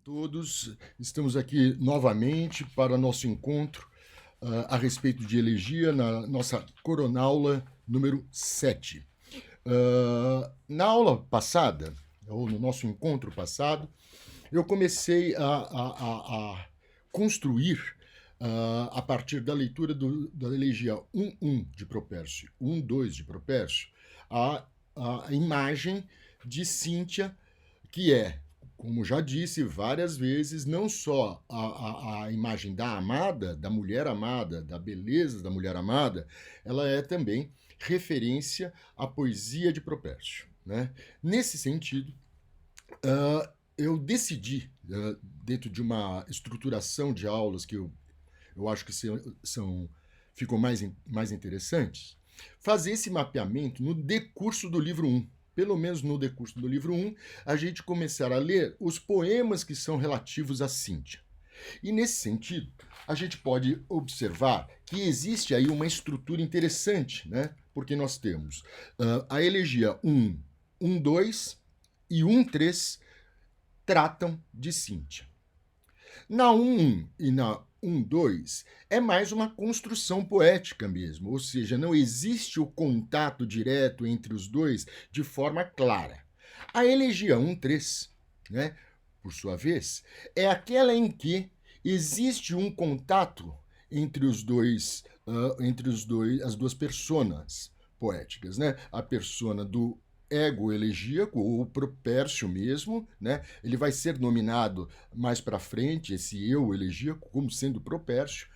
Todos, estamos aqui novamente para nosso encontro a respeito de elegia na nossa coronaula número 7. Na aula passada, ou no nosso encontro passado, eu comecei a construir, a partir da leitura da elegia 1.1 de Propércio, 1.2 de Propércio, a imagem de Cíntia, que é, como já disse várias vezes, não só a imagem da amada, da mulher amada, da beleza da mulher amada, ela é também referência à poesia de Propércio, né? Nesse sentido, eu decidi, dentro de uma estruturação de aulas que eu acho que ficam mais interessantes, fazer esse mapeamento no decurso do livro 1. Pelo menos no decurso do livro 1, a gente começar a ler os poemas que são relativos a Cíntia. E nesse sentido, a gente pode observar que existe aí uma estrutura interessante, né? Porque nós temos a elegia 1, 1.2 e 1.3 tratam de Cíntia. Na 1.1 e na 1.2 é mais uma construção poética mesmo, ou seja, não existe o contato direto entre os dois de forma clara. A elegia 1.3, né, por sua vez, é aquela em que existe um contato entre as duas personas poéticas, né? A persona do ego elegíaco, ou Propércio mesmo, né? Ele vai ser nominado mais para frente, esse eu elegíaco, como sendo Propércio,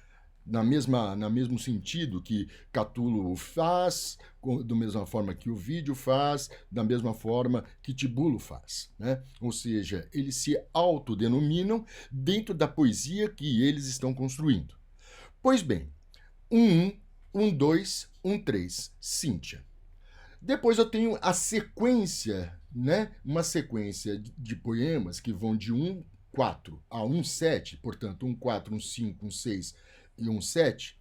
no mesmo sentido que Catulo faz, da mesma forma que o Ovídio faz, da mesma forma que Tibulo faz, né? Ou seja, eles se autodenominam dentro da poesia que eles estão construindo. Pois bem, 1.1, 1.2, 1.3, Cíntia. Depois eu tenho a sequência, né? Uma sequência de poemas que vão de 1.4 a 1.7, portanto, 1.4, 1.5, 1.6 e 1.7.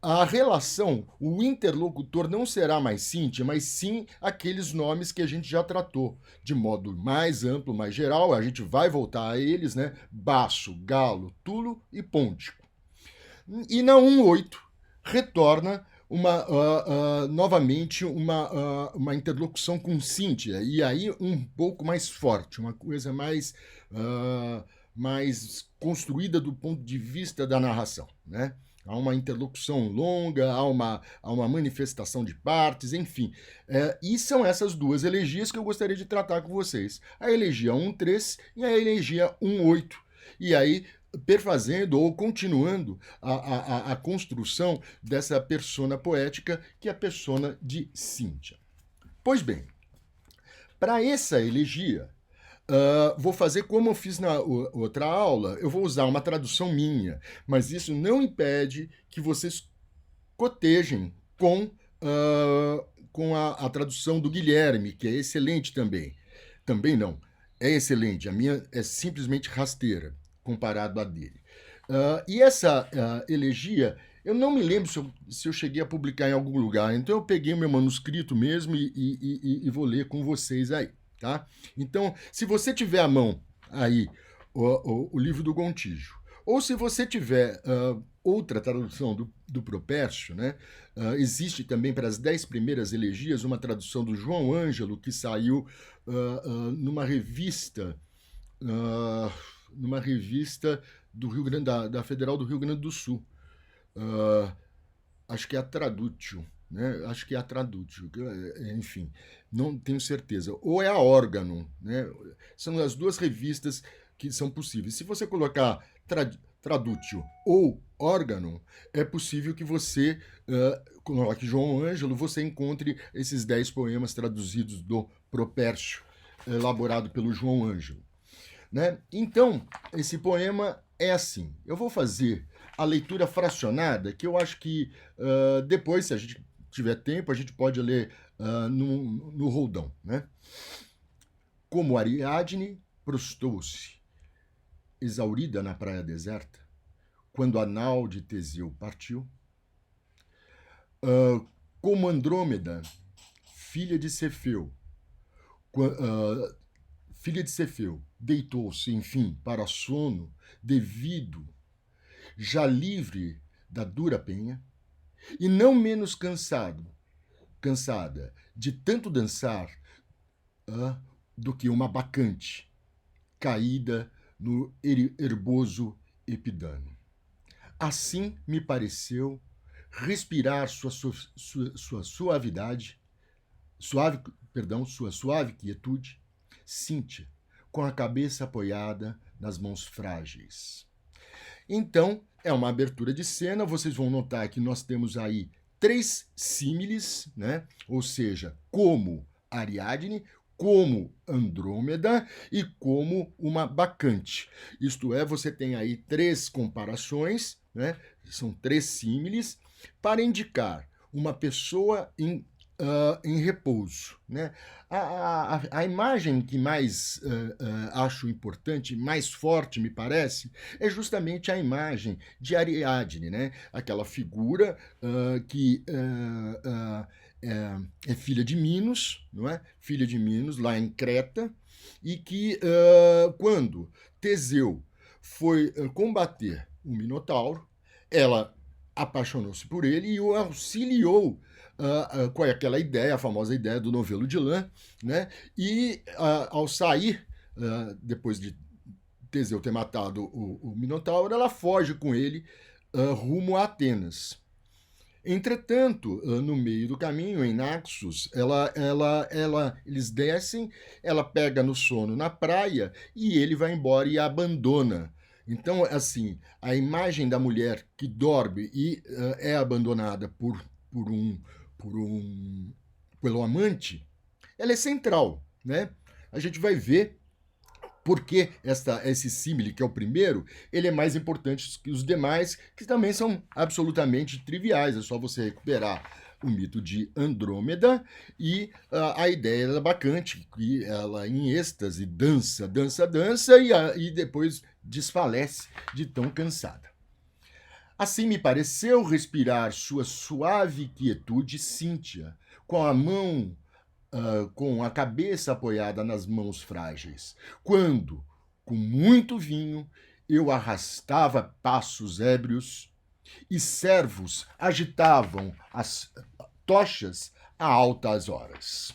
A relação, o interlocutor não será mais Cíntia, mas sim aqueles nomes que a gente já tratou, de modo mais amplo, mais geral, a gente vai voltar a eles, né? Baço, Galo, Tulo e Pôntico. E na 1.8 retorna novamente uma interlocução com Cíntia, e aí um pouco mais forte, uma coisa mais construída do ponto de vista da narração, né? Há uma interlocução longa, há uma manifestação de partes, enfim. E são essas duas elegias que eu gostaria de tratar com vocês. A elegia 1.3 e a elegia 1.8. E aí, perfazendo ou continuando a construção dessa persona poética, que é a persona de Cíntia. Pois bem, para essa elegia, vou fazer como eu fiz na outra aula, eu vou usar uma tradução minha, mas isso não impede que vocês cotejem com a tradução do Guilherme, que é excelente também. Também não, é excelente, a minha é simplesmente rasteira comparado à dele. E essa elegia, eu não me lembro se eu cheguei a publicar em algum lugar, então eu peguei o meu manuscrito mesmo e vou ler com vocês aí, tá? Então, se você tiver à mão aí o livro do Gontijo, ou se você tiver outra tradução do Propércio, né? Existe também para as 10 primeiras elegias uma tradução do João Ângelo, que saiu numa revista do Rio Grande, da Federal do Rio Grande do Sul. Acho que é a Tradútil, né? Acho que é a Tradútil, enfim, não tenho certeza. Ou é a Órgano, né? São as duas revistas que são possíveis. Se você colocar Tradútil ou Órgano, é possível que você coloque João Ângelo, você encontre esses 10 poemas traduzidos do Propércio, elaborado pelo João Ângelo, né? Então, esse poema é assim. Eu vou fazer a leitura fracionada, que eu acho que depois, se a gente tiver tempo, a gente pode ler no roldão, né? Como Ariadne prostou-se, exaurida na praia deserta, quando a nau de Teseu partiu, como Andrômeda, filha de Cefeu, deitou-se, enfim, para sono, devido, já livre da dura penha, e não menos cansada de tanto dançar do que uma bacante caída no herboso epidano. Assim me pareceu respirar sua suavidade, sua suave quietude, Cíntia, com a cabeça apoiada nas mãos frágeis. Então, é uma abertura de cena, vocês vão notar que nós temos aí 3 símiles, né? Ou seja, como Ariadne, como Andrômeda e como uma bacante. Isto é, você tem aí 3 comparações, né? São 3 símiles, para indicar uma pessoa em repouso. Né? A imagem que mais acho importante, mais forte, me parece, é justamente a imagem de Ariadne, né? Aquela figura que é filha de Minos, não é? Filha de Minos, lá em Creta, e que quando Teseu foi combater o Minotauro, ela apaixonou-se por ele e o auxiliou com aquela ideia, a famosa ideia do novelo de lã, né? E ao sair, depois de Teseu ter matado o Minotauro, ela foge com ele rumo a Atenas. Entretanto, no meio do caminho, em Naxos, eles descem, ela pega no sono na praia e ele vai embora e a abandona. Então, assim, a imagem da mulher que dorme e é abandonada por um, por um, pelo amante, ela é central, né? A gente vai ver porque esse símile, que é o primeiro, ele é mais importante que os demais, que também são absolutamente triviais. É só você recuperar o mito de Andrômeda e a ideia da bacante, que ela em êxtase dança, dança, dança e depois desfalece de tão cansada. Assim me pareceu respirar sua suave quietude Cíntia, com a mão com a cabeça apoiada nas mãos frágeis, quando, com muito vinho, eu arrastava passos ébrios e servos agitavam as tochas a altas horas.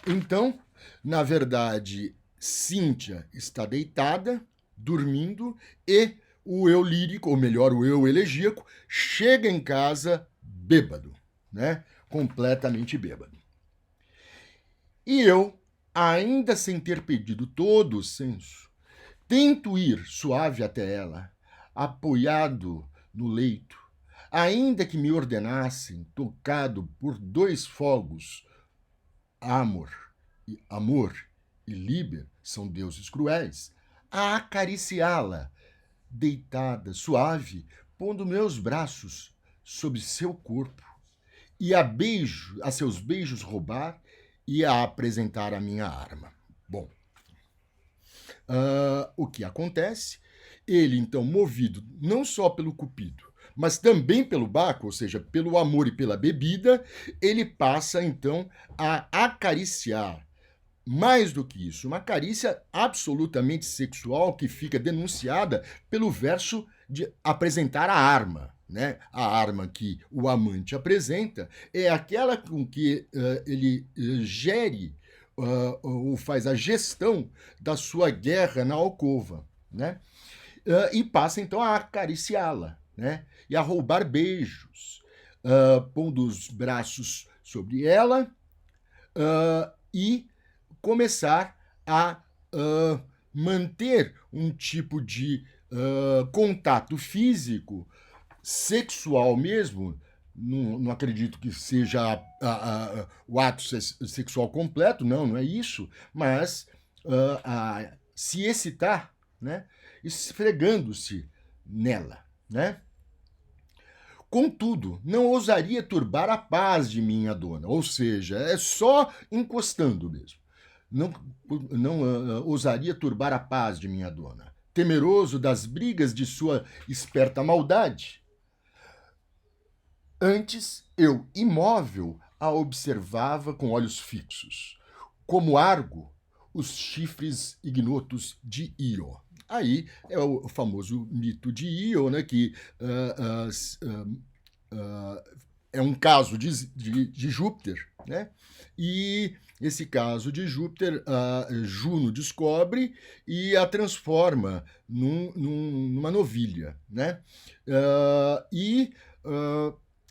Então, na verdade, Cíntia está deitada, dormindo, e o eu lírico, ou melhor, o eu elegíaco, chega em casa bêbado, né? Completamente bêbado. E eu, ainda sem ter pedido todo o senso, tento ir suave até ela, apoiado no leito, ainda que me ordenassem, tocado por 2 fogos, amor e Liber são deuses cruéis, a acariciá-la, deitada, suave, pondo meus braços sobre seu corpo, e a seus beijos roubar e a apresentar a minha arma. Bom, o que acontece? Ele, então, movido não só pelo Cupido, mas também pelo Baco, ou seja, pelo amor e pela bebida, ele passa, então, a acariciar. Mais do que isso, uma carícia absolutamente sexual que fica denunciada pelo verso de apresentar a arma. Né? A arma que o amante apresenta é aquela com que ele gere ou faz a gestão da sua guerra na alcova. Né? E passa então a acariciá-la, né? E a roubar beijos, pondo os braços sobre ela e começar a manter um tipo de contato físico, sexual mesmo. Não acredito que seja o ato sexual completo, não é isso, mas se excitar, né, esfregando-se nela, né? Contudo, não ousaria turbar a paz de minha dona, ou seja, é só encostando mesmo. Não ousaria turbar a paz de minha dona, temeroso das brigas de sua esperta maldade. Antes, eu, imóvel, a observava com olhos fixos. Como Argo, os chifres ignotos de Io. Aí é o famoso mito de Io, né, que é um caso de Júpiter, né? E esse caso de Júpiter, Juno descobre e a transforma numa novilha, né?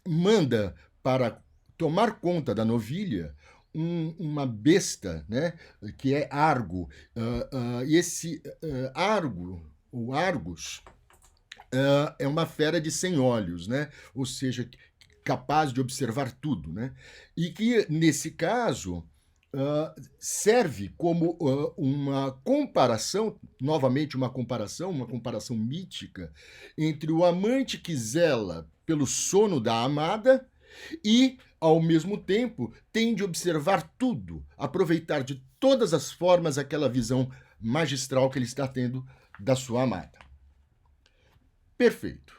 Manda para tomar conta da novilha uma besta, né, que é Argo. E esse Argo, ou Argus, é uma fera de 100 olhos, né? Ou seja, capaz de observar tudo, né? E que, nesse caso, serve como uma comparação, novamente uma comparação mítica, entre o amante que zela pelo sono da amada e, ao mesmo tempo, tem de observar tudo, aproveitar de todas as formas aquela visão magistral que ele está tendo da sua amada. Perfeito.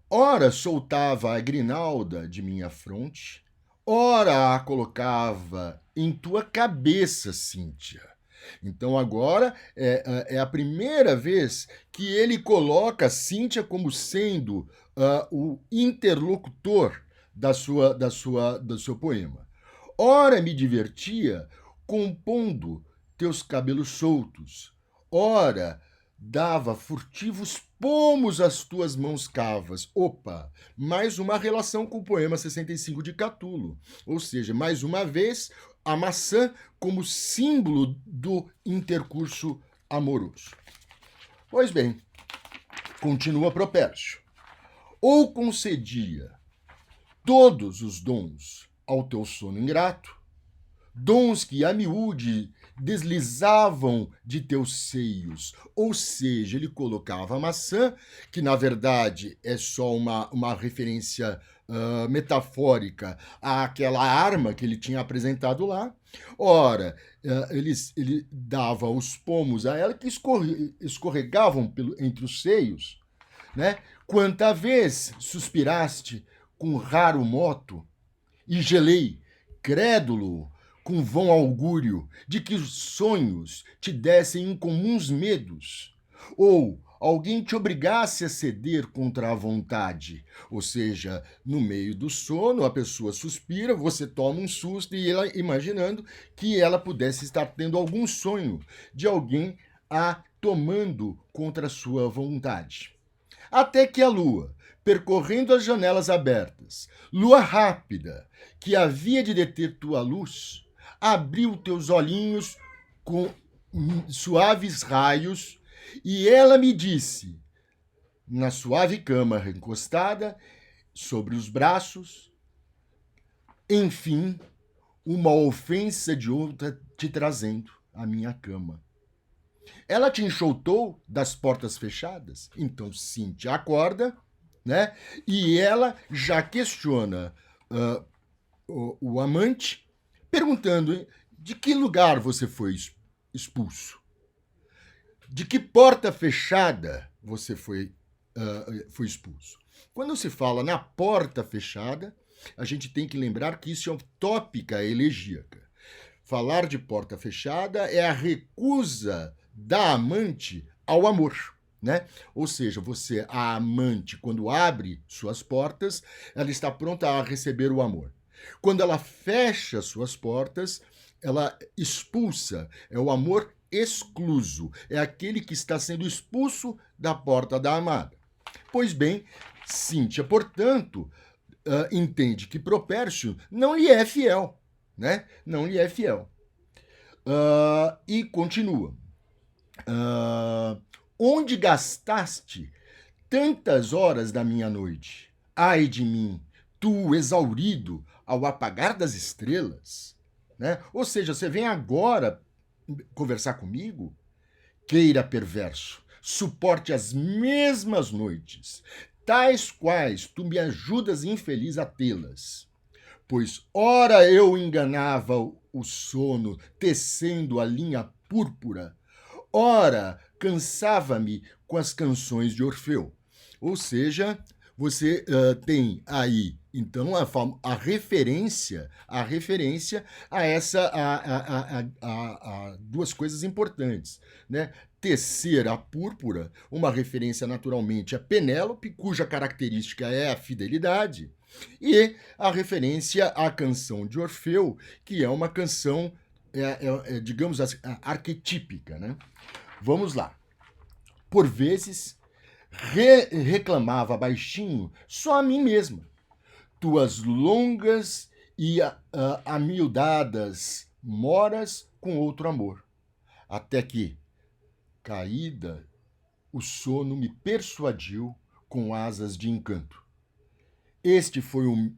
Ora soltava a grinalda de minha fronte, ora a colocava em tua cabeça, Cíntia. Então agora é a primeira vez que ele coloca Cíntia como sendo o interlocutor do seu poema. Ora me divertia compondo teus cabelos soltos, ora dava furtivos pomos às tuas mãos cavas. Opa, mais uma relação com o poema 65 de Catulo. Ou seja, mais uma vez, a maçã como símbolo do intercurso amoroso. Pois bem, continua Propércio. Ou concedia todos os dons ao teu sono ingrato, dons que a miúde deslizavam de teus seios, ou seja, ele colocava a maçã, que na verdade é só uma referência metafórica àquela arma que ele tinha apresentado lá. Ora, ele dava os pomos a ela que escorregavam entre os seios, né? Quanta vez suspiraste com raro moto e gelei, crédulo, com vão augúrio de que os sonhos te dessem incomuns medos, ou alguém te obrigasse a ceder contra a vontade. Ou seja, no meio do sono, a pessoa suspira, você toma um susto e ela imaginando que ela pudesse estar tendo algum sonho de alguém a tomando contra a sua vontade. Até que a lua, percorrendo as janelas abertas, lua rápida, que havia de deter tua luz, abriu teus olhinhos com suaves raios, e ela me disse, na suave cama recostada, sobre os braços, enfim, uma ofensa de outra te trazendo à minha cama. Ela te enxotou das portas fechadas? Então Cíntia acorda, né? E ela já questiona o amante, perguntando de que lugar você foi expulso? De que porta fechada você foi expulso? Quando se fala na porta fechada, a gente tem que lembrar que isso é uma tópica elegíaca. Falar de porta fechada é a recusa da amante ao amor, né? Ou seja, a amante, quando abre suas portas, ela está pronta a receber o amor. Quando ela fecha suas portas, ela expulsa, é o amor excluso, é aquele que está sendo expulso da porta da amada. Pois bem, Cíntia, portanto, entende que Propércio não lhe é fiel, né? Não lhe é fiel. E continua. Onde gastaste tantas horas da minha noite? Ai de mim, tu exaurido ao apagar das estrelas, né? Ou seja, você vem agora conversar comigo? Queira perverso, suporte as mesmas noites, tais quais tu me ajudas infeliz a tê-las. Pois ora eu enganava o sono, tecendo a linha púrpura, ora cansava-me com as canções de Orfeu. Ou seja, você tem aí, então, a referência a essa a duas coisas importantes, né? Tecer a púrpura, uma referência naturalmente a Penélope, cuja característica é a fidelidade, e a referência à canção de Orfeu, que é uma canção, digamos assim, arquetípica, né? Vamos lá. Por vezes, reclamava baixinho só a mim mesma. Tuas longas e amiudadas moras com outro amor. Até que, caída, o sono me persuadiu com asas de encanto. Este foi o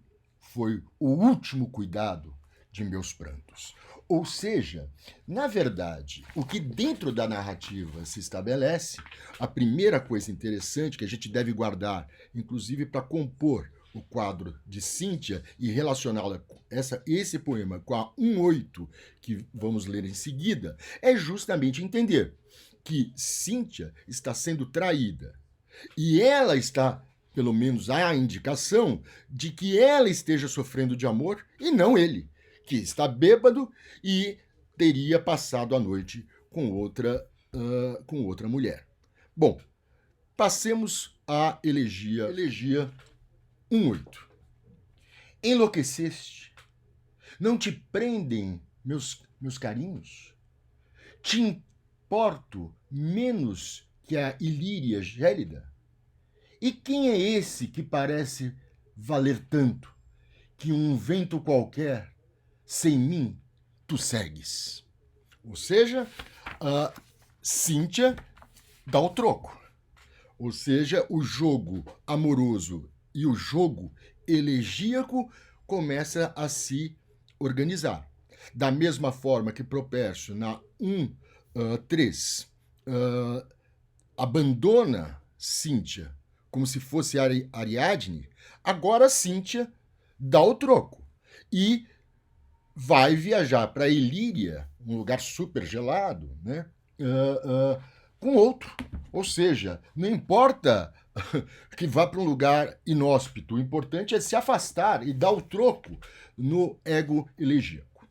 último cuidado de meus prantos. Ou seja, na verdade, o que dentro da narrativa se estabelece, a primeira coisa interessante que a gente deve guardar, inclusive para compor o quadro de Cíntia e relacioná-la esse poema com a 1/8 que vamos ler em seguida, é justamente entender que Cíntia está sendo traída e ela está, pelo menos há a indicação, de que ela esteja sofrendo de amor e não ele, que está bêbado e teria passado a noite com outra mulher. Bom, passemos à elegia 1/8. Enlouqueceste? Não te prendem meus carinhos? Te importo menos que a Ilíria gélida? E quem é esse que parece valer tanto, que um vento qualquer, sem mim, tu segues? Ou seja, a Cíntia dá o troco. Ou seja, o jogo amoroso e o jogo elegíaco começa a se organizar. Da mesma forma que Propércio, na 1:3, abandona Cíntia como se fosse Ariadne, agora Cíntia dá o troco e vai viajar para Ilíria, um lugar super gelado, né? Com outro. Ou seja, não importa que vá para um lugar inóspito, o importante é se afastar e dar o troco no ego elegíaco.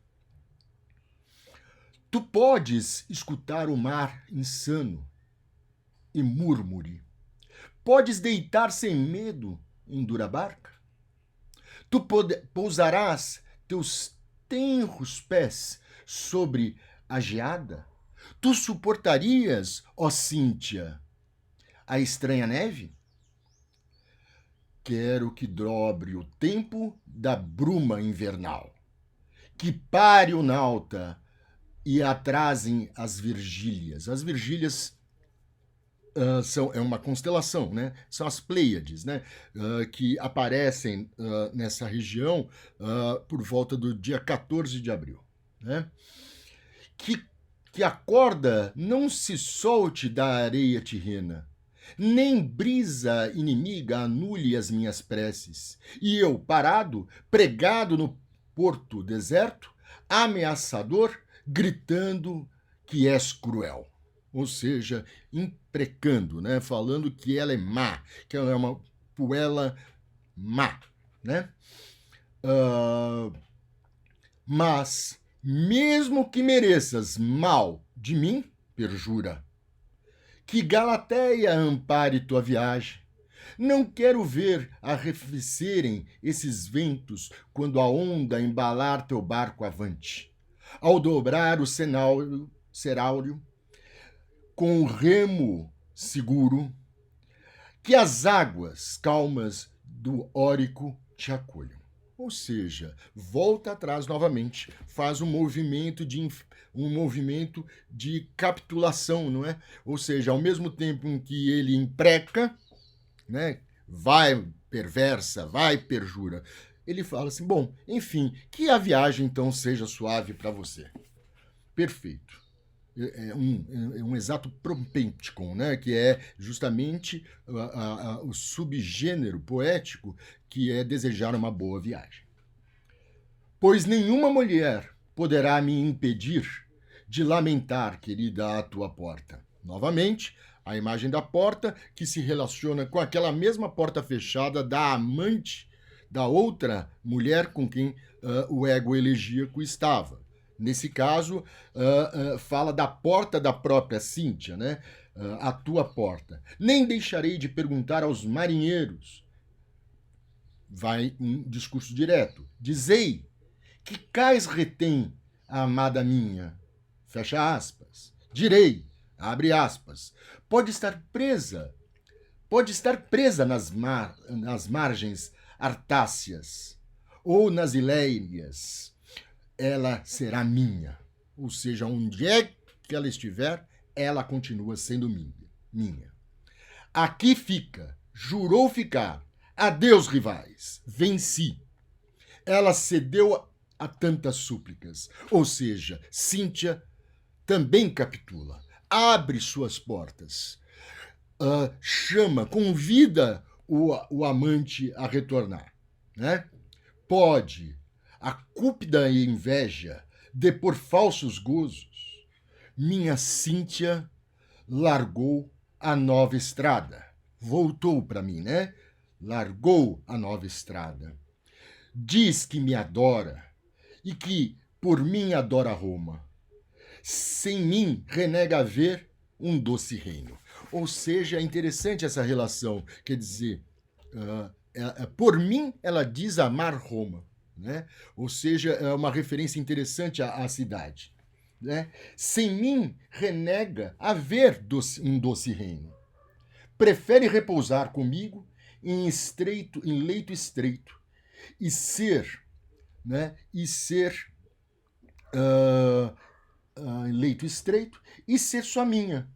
Tu podes escutar o mar insano e murmure. Podes deitar sem medo em dura barca? Tu pousarás teus tenros pés sobre a geada? Tu suportarias, ó Cíntia, a estranha neve? Quero que dobre o tempo da bruma invernal, que pare o nauta e atrasem as Virgílias. As Virgílias é uma constelação, né? São as Pleiades, né? Que aparecem nessa região por volta do dia 14 de abril. Né? Que a corda não se solte da areia tirrena, nem brisa inimiga anule as minhas preces, e eu, parado, pregado no porto deserto, ameaçador, gritando que és cruel. Ou seja, imprecando, né? Falando que ela é má, que ela é uma puela má. Né? Mas, mesmo que mereças mal de mim, perjura, que Galateia ampare tua viagem. Não quero ver arrefecerem esses ventos quando a onda embalar teu barco avante. Ao dobrar o ceráurio, com o remo seguro, que as águas calmas do Órico te acolham. Ou seja, volta atrás novamente, faz um movimento de capitulação, não é? Ou seja, ao mesmo tempo em que ele impreca, né, vai perversa, vai perjura, ele fala assim, bom, enfim, que a viagem então seja suave para você. Perfeito. É um exato propênticon, né? Que é justamente o subgênero poético que é desejar uma boa viagem. Pois nenhuma mulher poderá me impedir de lamentar, querida, à tua porta. Novamente, A imagem da porta que se relaciona com aquela mesma porta fechada da amante da outra mulher com quem o ego elegíaco estava. Nesse caso, fala da porta da própria Cíntia, né? A tua porta. Nem deixarei de perguntar aos marinheiros. Vai um discurso direto. Dizei, que cais retém a amada minha? Fecha aspas. Direi, abre aspas. Pode estar presa nas margens artáceas ou nas Iléias. Ela será minha. Ou seja, onde é que ela estiver, ela continua sendo minha. Aqui fica, jurou ficar. Adeus, rivais, venci. Ela cedeu a tantas súplicas. Ou seja, Cíntia também capitula. Abre suas portas. Chama, convida o amante a retornar. Né? Pode a cúpida inveja depor falsos gozos. Minha Cíntia largou a nova estrada. Voltou para mim, né? Largou a nova estrada. Diz que me adora e que por mim adora Roma. Sem mim renega ver um doce reino. Ou seja, é interessante essa relação. Quer dizer, por mim ela diz amar Roma. Né? Ou seja, é uma referência interessante à cidade. Né? Sem mim renega haver um doce reino. Prefere repousar comigo em leito estreito e ser, né? Em leito estreito e ser só minha.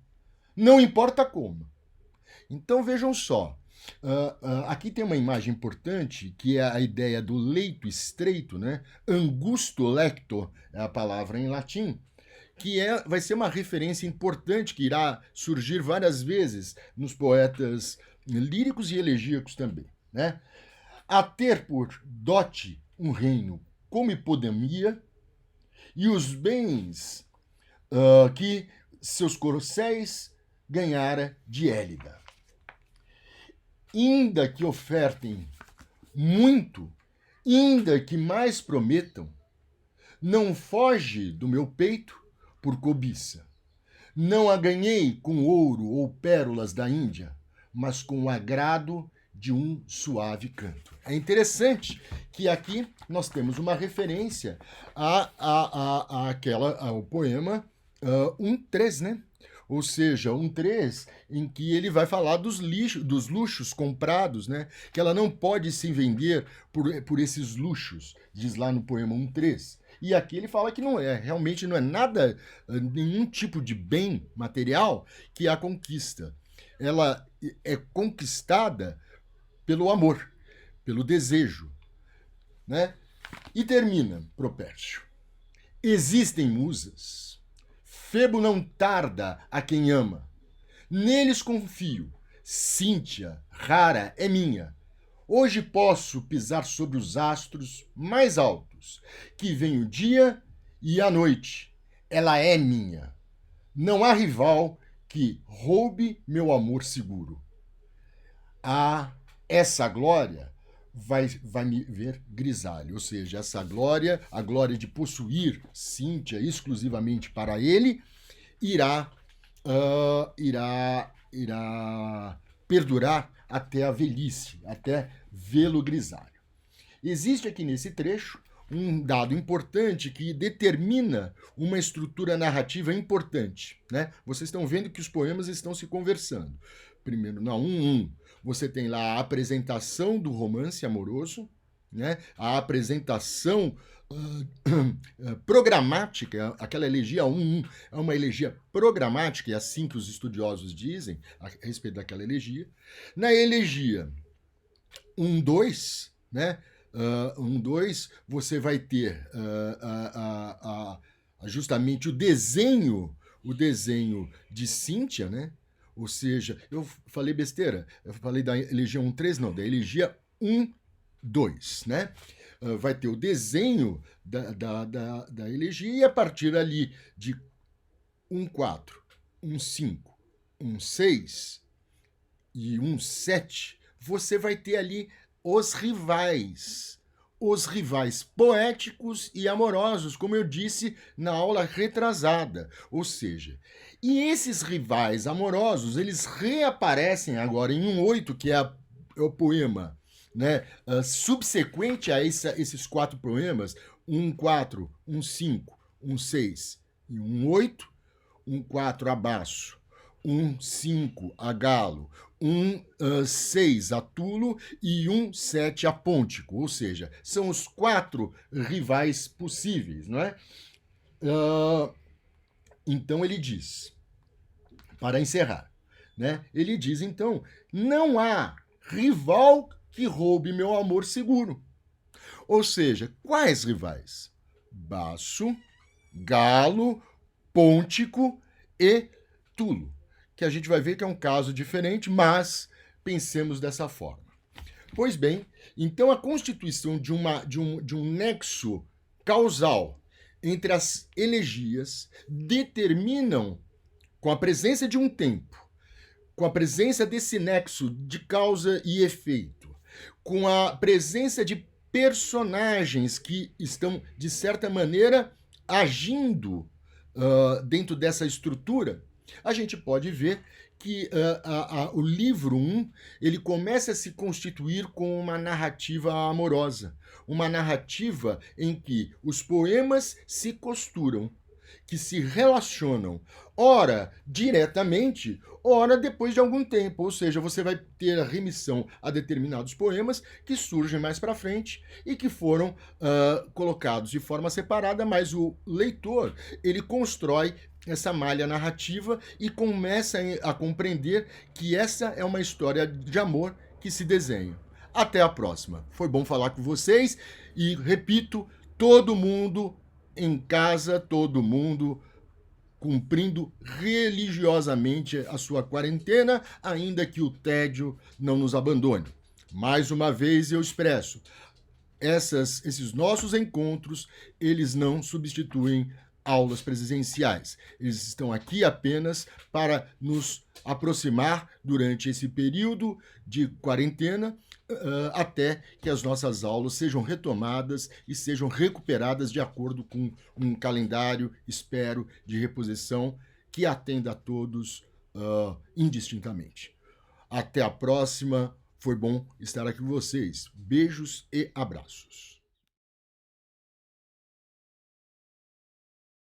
Não importa como. Então vejam só. Aqui tem uma imagem importante, que é a ideia do leito estreito, né? Angusto lecto é a palavra em latim, que vai ser uma referência importante que irá surgir várias vezes nos poetas líricos e elegíacos também. Né? A ter por dote um reino como hipodemia e os bens que seus corcéis ganhara de Hélida. Ainda que ofertem muito, ainda que mais prometam, não foge do meu peito por cobiça. Não a ganhei com ouro ou pérolas da Índia, mas com o agrado de um suave canto. É interessante que aqui nós temos uma referência ao poema 1.3, né? Ou seja, 1.3, em que ele vai falar dos luxos comprados, né? Que ela não pode se vender por esses luxos, diz lá no poema 1.3. E aqui ele fala que realmente não é nada, nenhum tipo de bem material que a conquista. Ela é conquistada pelo amor, pelo desejo. Né? E termina Propércio. Existem musas. Febo não tarda a quem ama. Neles confio. Cíntia, rara, é minha. Hoje posso pisar sobre os astros mais altos, que vem o dia e a noite. Ela é minha. Não há rival que roube meu amor seguro. Essa glória vai me ver grisalho, ou seja, essa glória, a glória de possuir Cíntia exclusivamente para ele, irá perdurar até a velhice, até vê-lo grisalho. Existe aqui nesse trecho um dado importante que determina uma estrutura narrativa importante. Né? Vocês estão vendo que os poemas estão se conversando. Primeiro, na 1.1, você tem lá a apresentação do romance amoroso, né? A apresentação programática, aquela elegia 1.1 é uma elegia programática, é assim que os estudiosos dizem a respeito daquela elegia. Na elegia 1.2, né? 1.2, você vai ter justamente o desenho de Cíntia, né? Ou seja, eu falei besteira, eu falei da elegia 1.3, não, da elegia 1.2, né? Vai ter o desenho da elegia e a partir ali de 1.4, 1.5, um 6 e um 7, você vai ter ali os rivais poéticos e amorosos, como eu disse na aula retrasada. Ou seja, e esses rivais amorosos, eles reaparecem agora em um 8, que é o poema, né, subsequente a esses 4 poemas, um 4, um 5, um 6 e um 8, um 4 a baço, um 5 a galo, um 6 a tulo e um 7 a pôntico, ou seja, são os 4 rivais possíveis, não é? Então ele diz, para encerrar, né? Ele diz então, não há rival que roube meu amor seguro. Ou seja, quais rivais? Baço, galo, pôntico e tulo, que a gente vai ver que é um caso diferente, mas pensemos dessa forma. Pois bem, então a constituição de um nexo causal entre as elegias determinam, com a presença de um tempo, com a presença desse nexo de causa e efeito, com a presença de personagens que estão, de certa maneira, agindo dentro dessa estrutura, a gente pode ver que o livro 1 ele começa a se constituir com uma narrativa amorosa, uma narrativa em que os poemas se costuram, que se relacionam, ora diretamente, ora depois de algum tempo. Ou seja, você vai ter a remissão a determinados poemas que surgem mais para frente e que foram colocados de forma separada, mas o leitor ele constrói essa malha narrativa e começa a compreender que essa é uma história de amor que se desenha. Até a próxima. Foi bom falar com vocês e, repito, todo mundo em casa, todo mundo cumprindo religiosamente a sua quarentena, ainda que o tédio não nos abandone. Mais uma vez eu expresso, esses nossos encontros, eles não substituem aulas presenciais. Eles estão aqui apenas para nos aproximar durante esse período de quarentena, até que as nossas aulas sejam retomadas e sejam recuperadas de acordo com um calendário, espero, de reposição que atenda a todos indistintamente. Até a próxima. Foi bom estar aqui com vocês. Beijos e abraços.